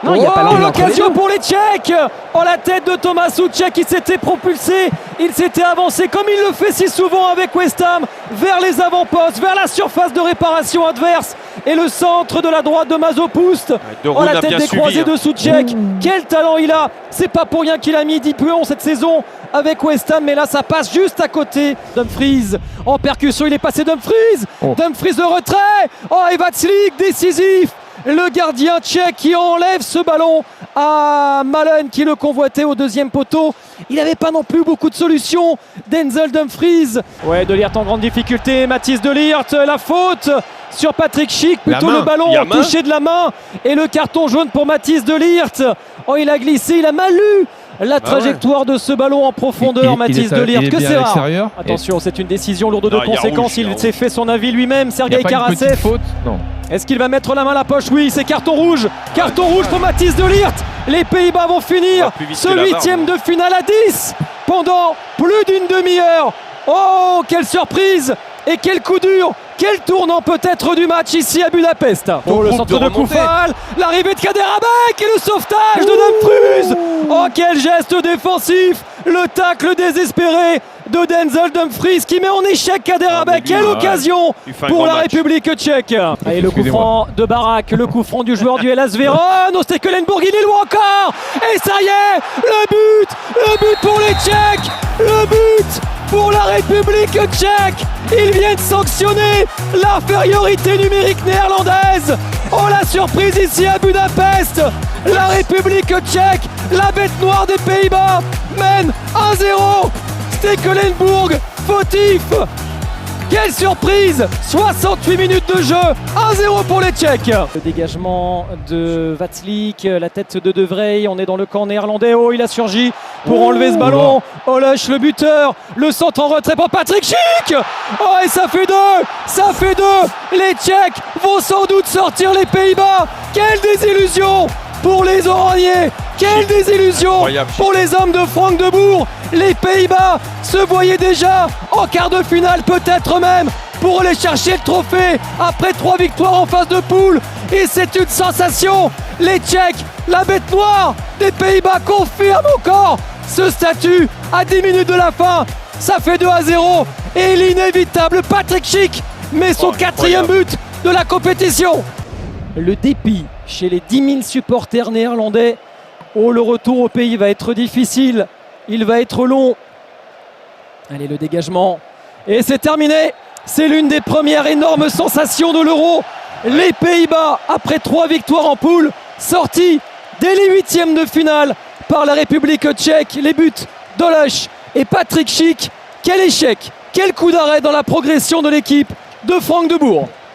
Non, il n'y a pas l'angle entre les l'occasion deux. pour les Tchèques. Oh, la tête de Thomas Souček qui s'était propulsé, il s'était avancé comme il le fait si souvent avec West Ham vers les avant-postes, vers la surface de réparation adverse et le centre de la droite de Mazopust. Oh, la tête des croisés de Souček, quel talent il a. C'est pas pour rien qu'il a mis 10 buts cette saison avec West Ham, mais là ça passe juste à côté. Dumfries en percussion, il est passé Dumfries. Dumfries de retrait. Oh, et Vatslik décisif. Le gardien tchèque qui enlève ce ballon à Malen qui le convoitait au deuxième poteau. Il n'avait pas non plus beaucoup de solutions. Denzel Dumfries. Ouais, De Ligt en grande difficulté. Mathis De Ligt, la faute sur Patrick Schick. Plutôt le ballon touché de la main. Et le carton jaune pour Mathis De Ligt. Oh, il a glissé, il a mal lu la trajectoire de ce ballon en profondeur. Mathis De Ligt, que c'est rare. Attention, c'est une décision lourde de conséquences. Il s'est fait son avis lui-même. Sergei Karasev. Est-ce qu'il va mettre la main à la poche? Oui, c'est carton rouge. Carton rouge pour Mathis De Ligt. Les Pays-Bas vont finir ce huitième de finale à 10 pendant plus d'une demi-heure. Oh, quelle surprise et quel coup dur. Quel tournant peut-être du match ici à Budapest. Oh, le centre de Koufal, l'arrivée de Kaderabek et le sauvetage de Dumfries. Oh, quel geste défensif. Le tacle désespéré de Denzel Dumfries qui met en échec Kaderabek. Quelle occasion pour la République tchèque. Et le coup franc de Barak, le coup franc du joueur du Hellas Vérone. Oh, Stekelenburg, il est loin encore. Et ça y est, le but pour les Tchèques. Le but pour la République tchèque. Ils viennent sanctionner l'infériorité numérique néerlandaise. Oh, la surprise ici à Budapest. La République tchèque, la bête noire des Pays-Bas, mène 1-0. Stekelenburg, fautif. Quelle surprise. 68 minutes de jeu, 1-0 pour les Tchèques. Le dégagement de Vatslik, la tête de De Vrij, on est dans le camp néerlandais. Oh, il a surgi pour enlever ce ballon. Oloch, le buteur, le centre en retrait pour Patrick Schick. Oh, et ça fait deux. Les Tchèques vont sans doute sortir les Pays-Bas. Quelle désillusion pour les Oraniers. Quelle désillusion pour les hommes de Frank de Boer. Les Pays-Bas se voyaient déjà en quart de finale, peut-être même pour aller chercher le trophée après 3 victoires en phase de poule. Et c'est une sensation. Les Tchèques, la bête noire des Pays-Bas, confirment encore ce statut à 10 minutes de la fin. Ça fait 2-0 et l'inévitable Patrick Schick met son 4e but de la compétition. Le dépit chez les 10 000 supporters néerlandais. Oh, le retour au pays va être difficile. Il va être long. Allez, le dégagement. Et c'est terminé. C'est l'une des premières énormes sensations de l'Euro. Les Pays-Bas, après 3 victoires en poule, sortis dès les 8e de finale par la République tchèque. Les buts d'Oloch et Patrick Schick. Quel échec, quel coup d'arrêt dans la progression de l'équipe de Frank de Boer.